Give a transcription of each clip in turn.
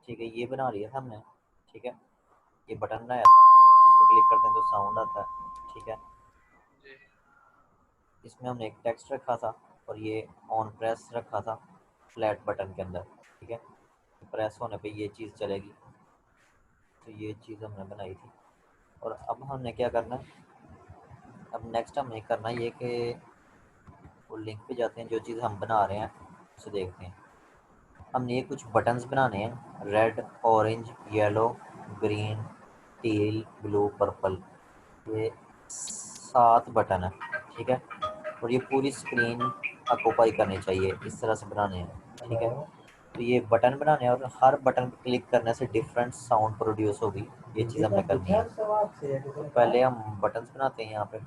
ठीक है, ये बना लिया था हमने। ठीक है, ये बटन बनाया था, इस पर क्लिक करते हैं तो साउंड आता है। ठीक है, जी। इसमें हमने एक टेक्स्ट रखा था और ये ऑन प्रेस रखा था फ्लैट बटन के अंदर। ठीक है, प्रेस होने पे ये चीज़ चलेगी। तो ये चीज़ हमने बनाई थी। और अब हमने क्या करना है, अब नेक्स्ट हमें करना ये कि वो लिंक पे जाते हैं, जो चीज़ हम बना रहे हैं उसे देखते हैं। हमने ये कुछ बटन्स बनाने हैं, red, orange, yellow, green, teal, blue, purple. ये 7 बटन है। ठीक है, और ये पूरी स्क्रीन ऑक्यूपाई करनी चाहिए, इस तरह से बनाने हैं। ठीक है, तो ये बटन बनाने हैं और हर बटन पर क्लिक करने से डिफरेंट साउंड प्रोड्यूस होगी। ये चीज़ हमने करनी है। तो पहले हम बटन्स बनाते हैं यहाँ पे।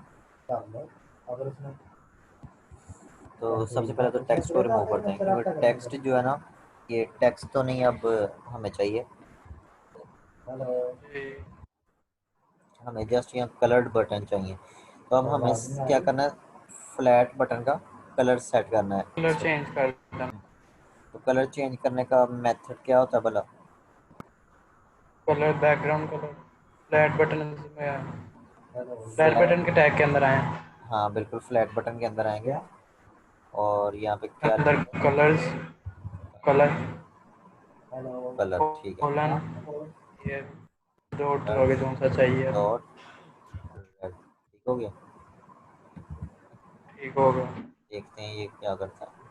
तो सबसे पहले तो टेक्स्ट को रिमूव करते हैं, क्योंकि टेक्स्ट जो है ना, ये टेक्स्ट तो नहीं अब हमें चाहिए। जी। हमें जस्ट यहाँ कलर्ड बटन चाहिए। तो अब हमें क्या करना है, फ्लैट बटन का कलर सेट करना है कलर इस पर। चेंज कर देना। तो कलर चेंज करने का मेथड क्या होता है भला? Colour background colour flat button में, फ्लैट फ्लैट, बटन के टैग के अंदर आए। हाँ बिल्कुल, फ्लैट बटन के अंदर आएंगे और यहाँ पे क्या अंदर लिखेंगे? कलर्स, कलर, कलर, ठीक है। कोलन, ये डॉट कलर आगे कौन सा चाहिए? डॉट रेड, ठीक हो गया। ठीक होगा। देखते हैं ये क्या करता है।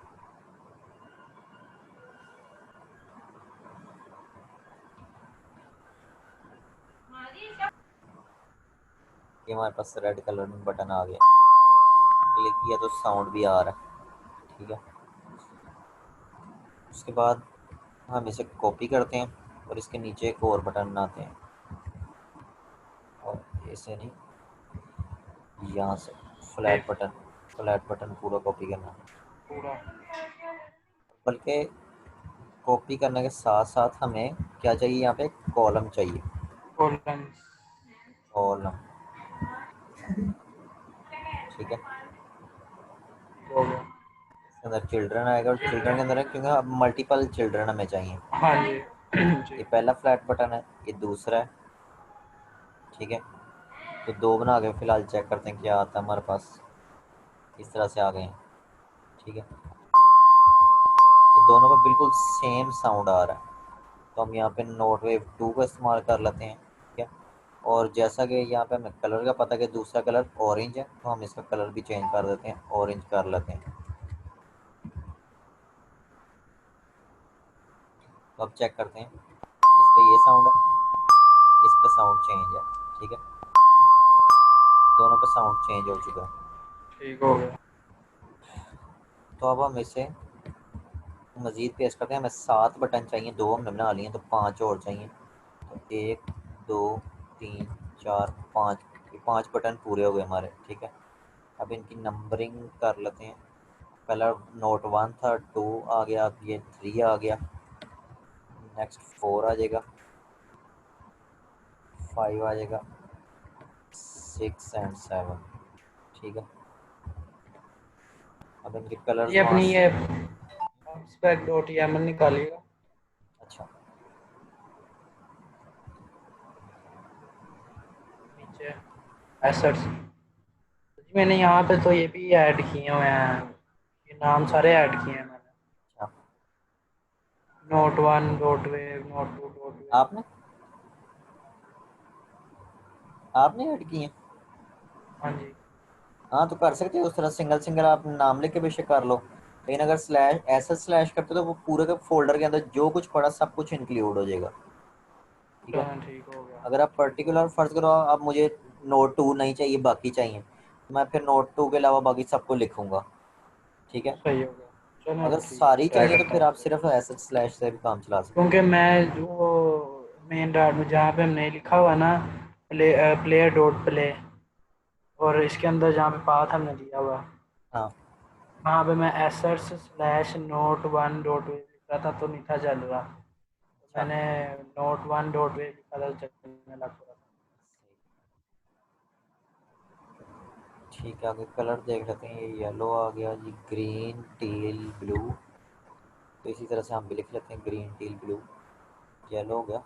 ये हमारे पास रेड कलर में बटन आ गया। क्लिक किया तो साउंड भी आ रहा है। ठीक है, उसके बाद हम इसे कॉपी करते हैं और इसके नीचे एक और बटन बनाते हैं। और इसे नहीं, यहाँ से फ्लैट एक बटन, फ्लैट बटन पूरा कॉपी करना है। पूरा। बल्कि कॉपी करने के साथ साथ हमें क्या चाहिए, यहाँ पे कॉलम चाहिए। कोलन। कॉलम, ठीक है। ठीक होगा। इसके अंदर चिल्ड्रन आएगा और चिल्ड्रन के अंदर है, क्योंकि अब मल्टीपल चिल्ड्रन हमें चाहिए। हाँ जी। ये जी। पहला फ्लैट बटन है, ये दूसरा है। ठीक है, तो 2 बना के फिलहाल चेक करते हैं क्या आता है हमारे पास। इस तरह से आ गए हैं। ठीक है, ये दोनों पे बिल्कुल सेम साउंड आ रहा है। तो हम यहाँ पे नोट वेव 2 का इस्तेमाल कर लेते हैं। ठीक है, और जैसा कि यहाँ पे हमें कलर का पता है कि दूसरा कलर ऑरेंज है, तो हम इसका कलर भी चेंज कर देते हैं, ऑरेंज कर लेते हैं। तो अब चेक करते हैं, इस पे ये साउंड है, इस पे साउंड चेंज है। ठीक है, दोनों पे साउंड चेंज हो चुका है। ठीक हो गया। तो अब हम इसे मज़ीद पेश करते हैं। हमें 7 बटन चाहिए, 2 हमने बना लिए हैं, तो 5 और चाहिए। तो 1, 2, 3, 4, 5, ये 5 बटन पूरे हो गए हमारे। ठीक है, अब इनकी नंबरिंग कर लेते हैं। पहला नोट 1 था, 2 आ गया, अब ये 3 आ गया, नेक्स्ट 4 आ जाएगा, 5 आ जाएगा, 6 एंड 7। ठीक है, अब इनके कलर्स ये वहाँ अपनी से। ये स्पेक डॉट YAML निकालिएगा अच्छा, नीचे एसेट्स। मैंने यहाँ पे तो ये भी ऐड किए हुए हैं, ये नाम सारे ऐड किए हैं मैंने। अच्छा, note one dot wave, note to dot wave. आपने आपने ऐड किए हैं? हाँ जी। हाँ, तो कर सकते हो उस तरह, सिंगल सिंगल आप नाम लेके बेशक कर लो। लेकिन अगर स्लैश ऐसा स्लैश करते हो तो वो पूरे के फोल्डर के अंदर जो कुछ पड़ा सब कुछ इंक्लूड हो जाएगा। ठीक है, हाँ ठीक हो गया। अगर आप पर्टिकुलर फर्ज करो, अब मुझे नोट 2 नहीं चाहिए, बाकी चाहिए, तो मैं फिर नोट 2 के अलावा बाकी सबको लिखूंगा। ठीक है, सही हो गया। चलो अगर ठीक है, सारी ट्राई चाहिए तो करता फिर हूँ। आप सिर्फ ऐसे स्लैश से भी काम चला सकते क्योंकि मैं जो मेन डॉट में जहाँ पे हमने लिखा हुआ ना, प्लेयर डॉट प्ले, और इसके अंदर जहाँ पे पाथ हमने दिया हुआ, हो। हाँ, वहाँ पे मैं एसर्स slash note one dot wav लिख रहा था तो नहीं था चल रहा, तो अच्छा, मैंने नोट वन डॉट वेव लिखा था तो चलने लग रहा था। ठीक है, आगे कलर देख लेते हैं। ये येलो आ गया जी, ग्रीन, टील, ब्लू। तो इसी तरह से हम भी लिख लेते हैं, ग्रीन, टील, ब्लू। येलो हो गया,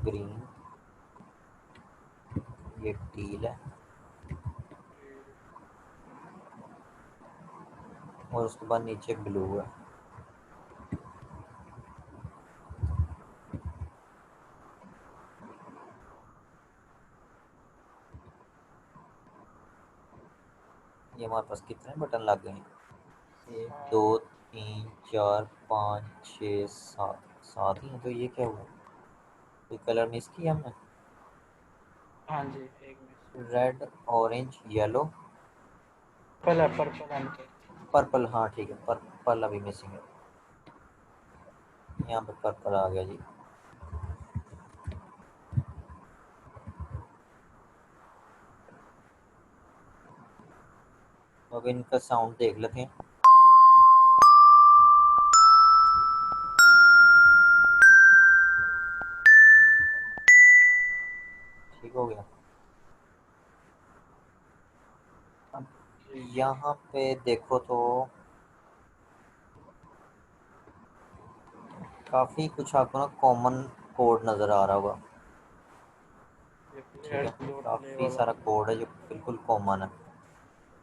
ग्रीन, ये टील है, और उसके बाद नीचे ब्लू है। ये हमारे पास कितने बटन लग गए हैं? एक, दो, तीन, चार, पाँच, छः, सात। सात ही हैं। तो ये क्या हुआ? कोई कलर मिस किया हमने? हाँ जी, एक miss. Red, orange, yellow, purple है, पर्पल है नीचे। पर्पल। हाँ ठीक है, पर्पल अभी मिसिंग है। यहाँ पे पर्पल आ गया जी। अब इनका साउंड देख लेते हैं। ठीक हो गया। अब जी। यहाँ पे देखो तो काफ़ी कुछ आपको ना कॉमन कोड नज़र आ रहा होगा। ये ठीक है, प्लेयर्स डॉट प्ले काफ़ी वाला। सारा कोड है जो बिल्कुल कॉमन है।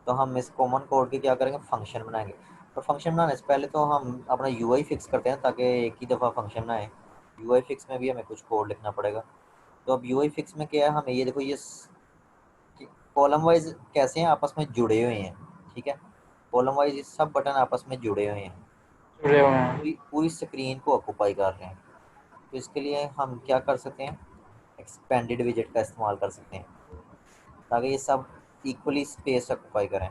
तो हम इस कॉमन कोड के क्या करेंगे, फंक्शन बनाएंगे। और फंक्शन बनाने से पहले तो हम अपना यूआई फिक्स करते हैं, ताकि एक ही दफ़ा फंक्शन बनाए। यूआई फिक्स में भी हमें कुछ कोड लिखना पड़ेगा। तो अब यूआई फिक्स में क्या है, हमें ये देखो, ये कॉलम वाइज कैसे हैं, आपस में जुड़े हुए हैं। ठीक है, कॉलम वाइज ये सब बटन आपस में जुड़े हुए हैं, जुड़े हुए पूरी हैं। पूरी स्क्रीन को ऑक्यूपाई कर रहे हैं। तो इसके लिए हम क्या कर सकते हैं, एक्सपेंडेड विजेट का इस्तेमाल कर सकते हैं, ताकि ये सब इक्वली स्पेस ऑक्यूपाई करें।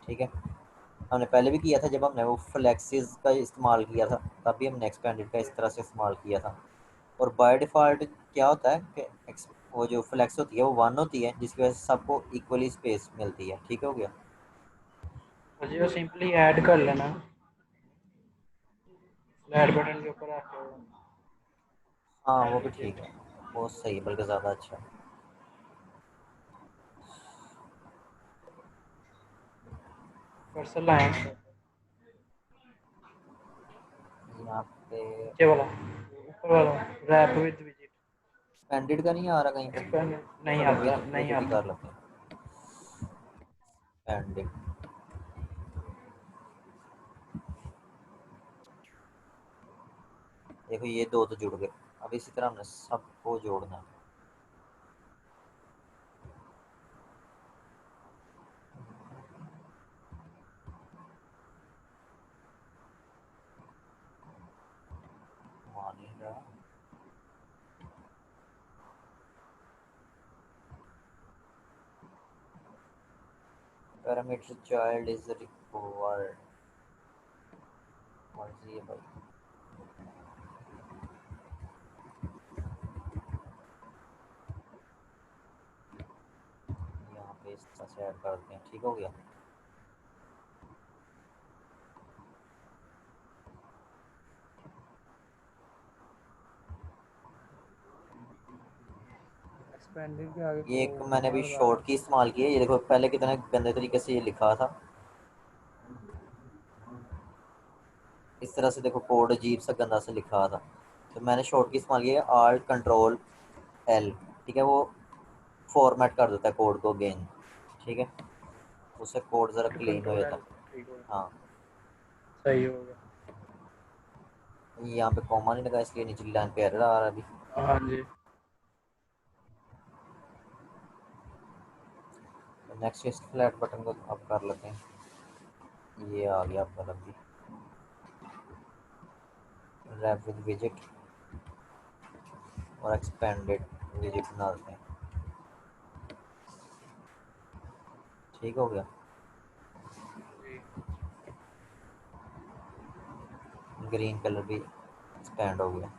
ठीक है, हमने पहले भी किया था, जब हमने वो फ्लेक्सिस का इस्तेमाल किया था, तब भी हमने एक्सपेंडेड का इस तरह से इस्तेमाल किया था। और बाय डिफ़ॉल्ट क्या होता है कि वो जो फ्लेक्स होती है वो वन होती है, जिसकी वजह से सबको इक्वली स्पेस मिलती है। ठीक हो गया। और जी वो सिंपली ऐड कर लेना, ऐड बटन के ऊपर आके हाँ ऐड वो भी ठीक विजेट। है, बहुत सही है, बल्कि ज़्यादा अच्छा है। कर्सर लाएं इस पे। यहाँ पे नीचे वाला, ऊपर वाला, रैप विद विजेट। एक्सपेंडेड का नहीं आ रहा कहीं पे? एक्सपेंड नहीं चलो आता, विजिट नहीं विजिट ही आता। कर लेते हैं, एक्सपेंडेड। देखो ये दो तो जुड़ गए। अब इसी तरह हमने सबको जोड़ना है। मान नहीं रहा। Parameter child is required. मर्जी है भाई। यहाँ पे इस तरह से ऐड करते हैं। ठीक हो गया। एक्सपेंडेड के आगे ये एक मैंने कोमा अभी लगा शॉर्ट देना। की इस्तेमाल की है, ये देखो पहले कितने गंदे तरीके से ये लिखा था। इस तरह से देखो कोड अजीब सा गंदा से लिखा था। तो मैंने शॉर्ट की इस्तेमाल की है, आल्ट कंट्रोल एल। ठीक है, वो फॉर्मेट कर देता है कोड को अगेन। ठीक है, उससे कोड ज़रा आल्ट क्लीन हो कंट्रोल जाता एल। है। ठीक हो गया। हाँ, सही हो गया। यहाँ पे कॉमा नहीं लगा, इसलिए निचली लाइन पे एरर आ रहा है अभी। हाँ जी। नेक्स्ट इस फ्लैट बटन को अब कर लेते हैं। ये आ गया आपका अभी, रैप विद विजिट और एक्सपेंडेड विजिट बना देते हैं। ठीक हो गया। जी। ग्रीन कलर भी एक्सपेंड हो गया।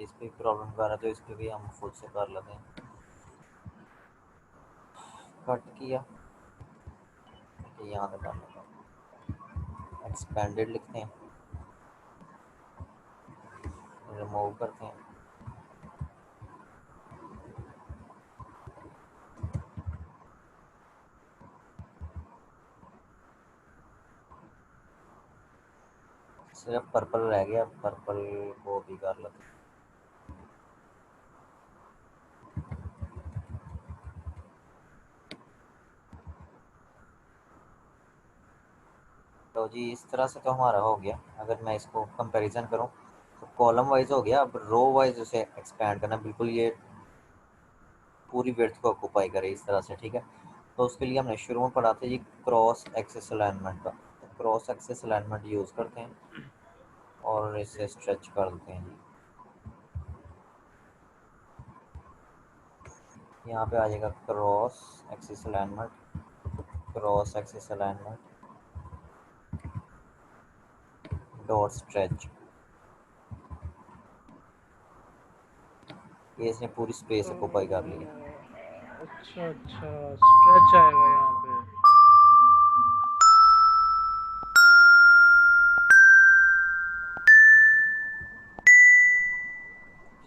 इस पर प्रॉब्लम कर रहा है तो इस पर भी हम खुद से कर लेते हैं। कट किया, यहाँ पे कर लेता हूँ, एक्सपेंडेड लिखते हैं, रिमूव करते हैं। सिर्फ पर्पल रह गया, पर्पल को भी कर लेते हैं। तो जी इस तरह से तो हमारा हो गया। अगर मैं इसको कंपैरिजन करूं तो कॉलम वाइज हो गया, अब रो वाइज उसे एक्सपैंड करना, बिल्कुल ये पूरी विड्थ को ऑक्यूपाई करे इस तरह से, ठीक है। तो उसके लिए हमने शुरू में पढ़ा था जी क्रॉस एक्सिस अलाइनमेंट का। तो क्रॉस एक्सिस अलाइनमेंट यूज़ करते हैं और इसे स्ट्रेच कर देते हैं जी। यहाँ पे आ जाएगा cross axis alignment, cross axis alignment dot stretch. ये इसने पूरी स्पेस ऑक्यूपाई कर ली है। अच्छा अच्छा, स्ट्रेच आएगा यहाँ पे।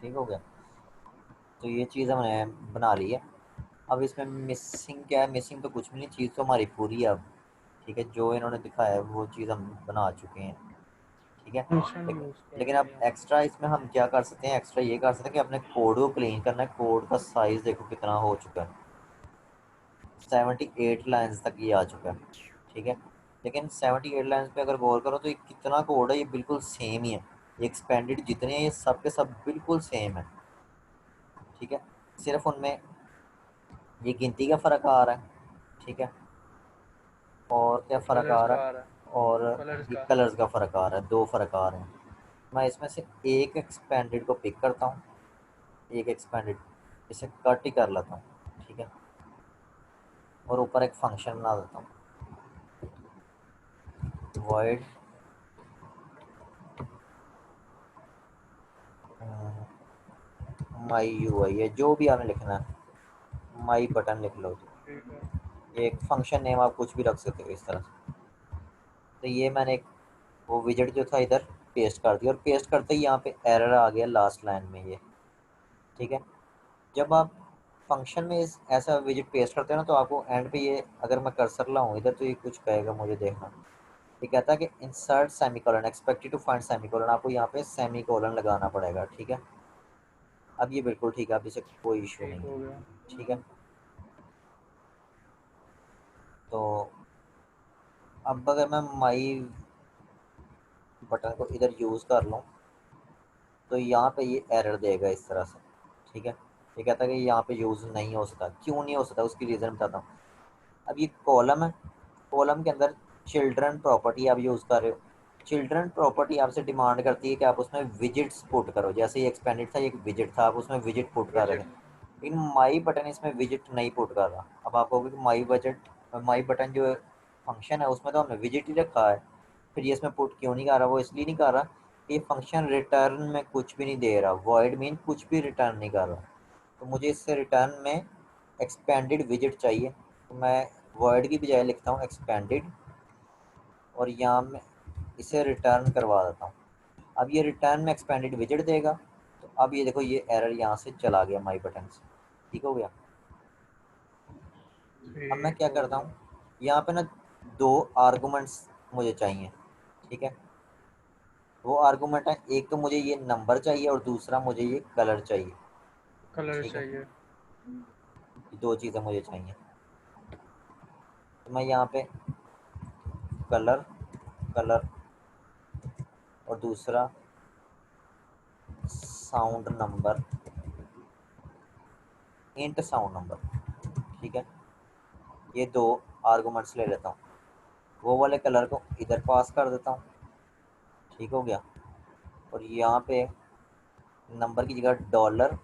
ठीक हो गया। तो ये चीज़ हमने बना ली है। अब इसमें मिसिंग क्या है? मिसिंग तो कुछ भी नहीं, चीज़ तो हमारी पूरी है अब, ठीक है। जो इन्होंने दिखाया है वो चीज़ हम बना चुके हैं, ठीक है। फंक्शन लेकिन यूज कर लेकिन रहे अब हैं यहाँ एक्स्ट्रा इसमें हम क्या कर सकते हैं? एक्स्ट्रा ये कर सकते हैं कि अपने कोड को क्लीन करना है। कोड का साइज़ देखो कितना हो चुका है, 78 लाइन्स तक ये आ चुका है, ठीक है। लेकिन 78 लाइन्स पे अगर गौर करो तो ये कितना कोड है, ये बिल्कुल सेम ही है। ये एक्सपेंडेड जितने हैं ये सब के सब बिल्कुल सेम है, ठीक है। सिर्फ उनमें ये गिनती का फ़र्क आ रहा है, ठीक है। और क्या फ़र्क कलर्स आ का रहा आ है? रहा है, और कलर्स ये का। कलर्स का फ़र्क आ रहा है, दो फ़र्क आ रहे हैं। मैं इसमें से एक एक्सपेंडेड को पिक करता हूँ, एक एक्सपेंडेड इसे कट ही कर लेता हूँ, ठीक है। और ऊपर एक फंक्शन बना देता हूँ, void माई यू आई, है जो भी आपने लिखना है, माई बटन लिख लो जी। ठीक है। एक फंक्शन नेम आप कुछ भी रख सकते हो इस तरह से। तो ये मैंने एक वो विजेट जो था इधर पेस्ट कर दिया, और पेस्ट करते ही यहाँ पे एरर आ गया लास्ट लाइन में ये, ठीक है। जब आप फंक्शन में इस ऐसा विजिट पेस्ट करते हो ना, तो आपको एंड पे ये, अगर मैं कर्सर लाऊं इधर तो ये कुछ कहेगा, मुझे देखना। ये कहता है कि insert semicolon, expected to find semicolon, आपको यहाँ पे सेमीकोलन लगाना पड़ेगा, ठीक है। अब ये बिल्कुल ठीक है, अब इसे कोई इशू ठीक नहीं हो है, गया। ठीक है। तो अब अगर मैं माई बटन को इधर यूज़ कर लूँ तो यहाँ पे ये एरर देगा इस तरह से, ठीक है। ये कहता है कि यहाँ पे यूज़ नहीं हो सकता। क्यों नहीं हो सकता? उसकी रीज़न बताता हूँ। अब ये कॉलम है, कॉलम के अंदर चिल्ड्रन प्रॉपर्टी आप यूज़ कर रहे हो। चिल्ड्रन प्रॉपर्टी आपसे डिमांड करती है कि आप उसमें विजिट्स पुट करो। जैसे ये एक्सपेंडेड था, ये एक विजिट था, आप उसमें विजिट पुट कर रहे थे। विजिट। लेकिन माई बटन इसमें विजिट नहीं पुट कर रहा। अब आप कहोगे कि माई बटन जो फंक्शन है उसमें तो हमने विजिट ही रखा है, फिर ये इसमें पुट क्यों नहीं कर रहा? वो इसलिए नहीं कर रहा कि ये फंक्शन रिटर्न में कुछ भी नहीं दे रहा। वॉइड मीन कुछ भी रिटर्न नहीं कर रहा। तो मुझे इससे रिटर्न में एक्सपेंडेड विजिट चाहिए। तो मैं वर्ड की बजाय लिखता हूँ एक्सपेंडेड, और यहाँ मैं इसे रिटर्न करवा देता हूँ। अब ये रिटर्न में एक्सपेंडेड विजिट देगा। तो अब ये देखो, ये एरर यहाँ से चला गया माई बटन से, ठीक हो गया। अब मैं ठीक क्या हो करता गया। हूँ, यहाँ पे ना दो आर्गूमेंट्स मुझे चाहिए, ठीक है। वो आर्गूमेंट है, एक तो मुझे ये नंबर चाहिए और दूसरा मुझे ये कलर चाहिए, कलर ठीक है। चाहिए। ये दो चीज़ें मुझे चाहिए। तो मैं यहाँ पे कलर, कलर और दूसरा sound number, int sound number, ठीक है। ये दो आर्गूमेंट्स ले लेता हूँ। वो वाले कलर को इधर पास कर देता हूँ, ठीक हो गया। और यहाँ पे नंबर की जगह डॉलर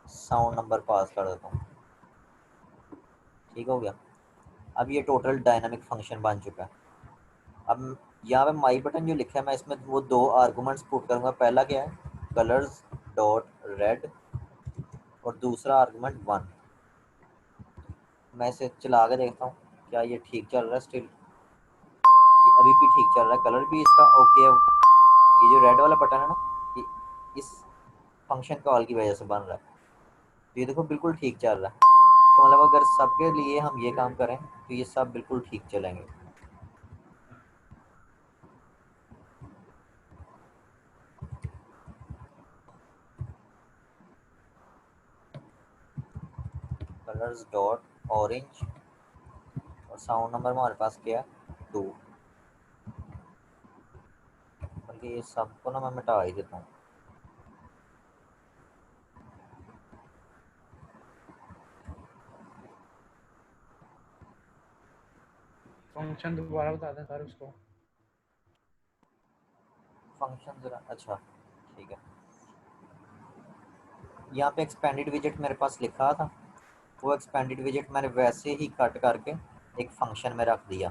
साउंड नंबर पास कर देता हूँ, ठीक हो गया। अब ये टोटल डायनामिक फंक्शन बन चुका है। अब यहाँ पे माई बटन जो लिखा है, मैं इसमें वो दो आर्गूमेंट्स पुट करूँगा। पहला क्या है? कलर्स, डॉट रेड और दूसरा आर्गुमेंट 1। मैं इसे चला के देखता हूँ क्या ये ठीक चल रहा है। स्टिल ये अभी भी ठीक चल रहा है, कलर भी इसका ओके है। ये जो रेड वाला बटन है ना, ये इस फंक्शन कॉल की वजह से बन रहा है। तो ये देखो बिल्कुल ठीक चल रहा है। तो मतलब अगर सबके लिए हम ये काम करें तो ये सब बिल्कुल ठीक चलेंगे। कलर्स डॉट ऑरेंज और साउंड नंबर हमारे पास क्या है 2। बल्कि ये सबको ना मैं मिटा ही देता हूँ। फंक्शन दोबारा बता दें सर उसको। फंक्शन जरा, अच्छा ठीक है। यहाँ पे एक्सपेंडेड विजेट मेरे पास लिखा था, वो एक्सपेंडेड विजेट मैंने वैसे ही कट करके एक फंक्शन में रख दिया।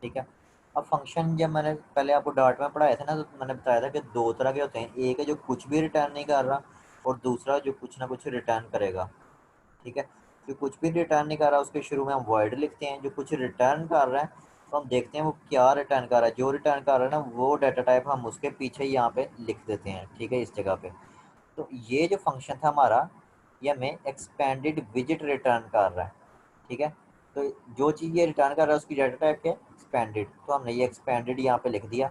ठीक है। अब फंक्शन जब मैंने पहले आपको डार्ट में पढ़ाए थे ना, तो मैंने बताया था कि दो तरह के होते हैं, एक है जो कुछ भी रिटर्न नहीं कर रहा और दूसरा जो कुछ ना कुछ रिटर्न करेगा। ठीक है। जो कुछ भी रिटर्न नहीं कर रहा उसके शुरू में हम वॉइड लिखते हैं, जो कुछ रिटर्न कर रहा है तो हम देखते हैं वो क्या रिटर्न कर रहा है। जो रिटर्न कर रहा है ना वो डाटा टाइप हम उसके पीछे यहाँ पे लिख देते हैं। ठीक है, इस जगह पे। तो ये जो फंक्शन था हमारा, ये हमें एक्सपेंडेड विजिट रिटर्न कर रहा है। ठीक है। तो जो चीज़ ये रिटर्न कर रहा है उसकी डाटा टाइप क्या है, एक्सपेंडेड। तो हमने ये एक्सपेंडेड यहाँ पे लिख दिया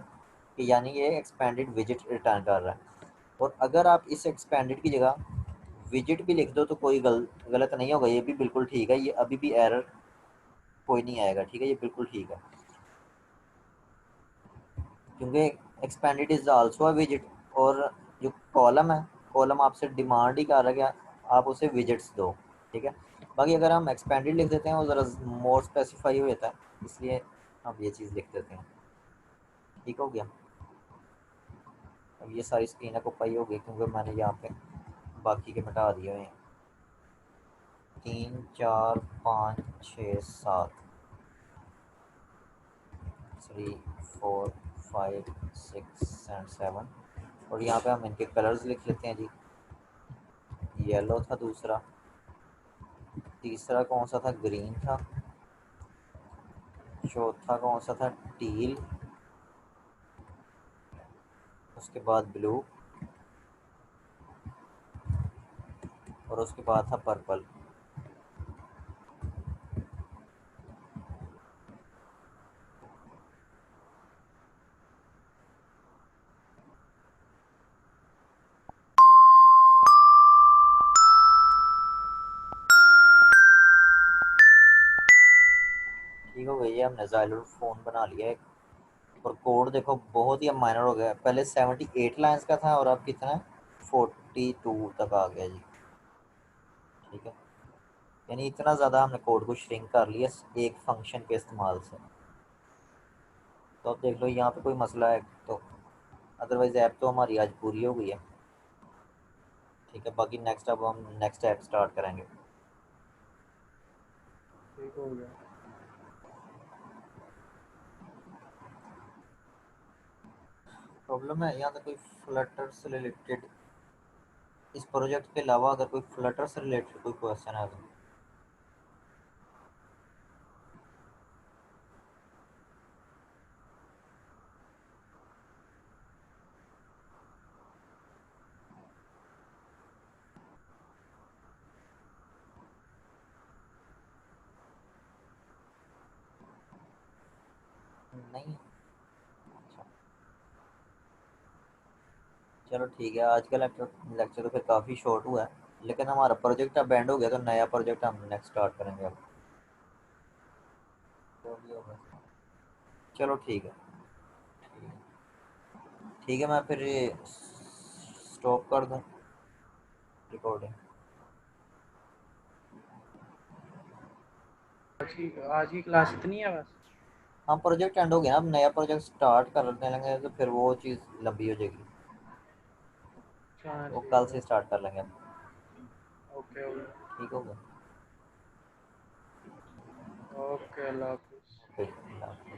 कि यानी ये एक्सपेंडेड विजिट रिटर्न कर रहा है। और अगर आप इस एक्सपेंडेड की जगह विजिट भी लिख दो तो कोई गलत नहीं होगा, ये भी बिल्कुल ठीक है। ये अभी भी एरर कोई नहीं आएगा। ठीक है, ये बिल्कुल ठीक है, क्योंकि expanded is also a visit. और जो कॉलम है, कॉलम आपसे डिमांड ही कर रहा है कि आप उसे विजिट्स दो। ठीक है। बाकी अगर हम एक्सपेंडेड लिख देते हैं वो ज़रा मोर स्पेसिफाई हो जाता है, इसलिए हम ये चीज़ लिख देते हैं। ठीक हो गया। अब ये सारी स्क्रीन ऑक्यूपाई हो गई क्योंकि मैंने यहाँ पे बाकी के मिटा दिए हुए हैं। 3 4 5 6 7 3 4 5 6 एंड 7। और यहाँ पे हम इनके कलर्स लिख लेते हैं जी। येलो था दूसरा, तीसरा कौन सा था, ग्रीन था, चौथा कौन सा था, टील, उसके बाद ब्लू और उसके बाद था पर्पल। ठीक हो गई है, हमने जाइलर फोन बना लिया है। और कोड देखो बहुत ही माइनर हो गया, पहले 78 लाइंस का था और अब कितना है, 42 तक आ गया जी। ठीक है, यानी इतना ज़्यादा हमने कोड को श्रिंक कर लिया एक फंक्शन के इस्तेमाल से। तो अब देख लो यहाँ पे कोई मसला है तो, अदरवाइज ऐप तो हमारी आज पूरी हो गई है। ठीक है, बाकी नेक्स्ट अब हम नेक्स्ट ऐप स्टार्ट करेंगे। ठीक हो गया। प्रॉब्लम है यहाँ तो कोई फ्लटर से रिलेटेड, इस प्रोजेक्ट के अलावा अगर कोई फ्लटर से रिलेटेड कोई क्वेश्चन है तो। नहीं, अच्छा चलो ठीक है, आज का लेक्चर लेक्चर तो फिर काफ़ी शॉर्ट हुआ है, लेकिन हमारा प्रोजेक्ट अब एंड हो गया तो नया प्रोजेक्ट हम नेक्स्ट स्टार्ट करेंगे अब। जो भी होगा। चलो ठीक है। ठीक है, मैं फिर स्टॉप कर दूँ रिकॉर्डिंग। आज की क्लास इतनी है बस। हाँ, प्रोजेक्ट एंड हो गया, अब नया प्रोजेक्ट स्टार्ट करने लगे तो फिर वो चीज़ लंबी हो जाएगी। हाँ वो कल ठीक से है। स्टार्ट कर लेंगे। Okay okay. ठीक होगा। ओके, अल्लाह हाफिज़। ओके।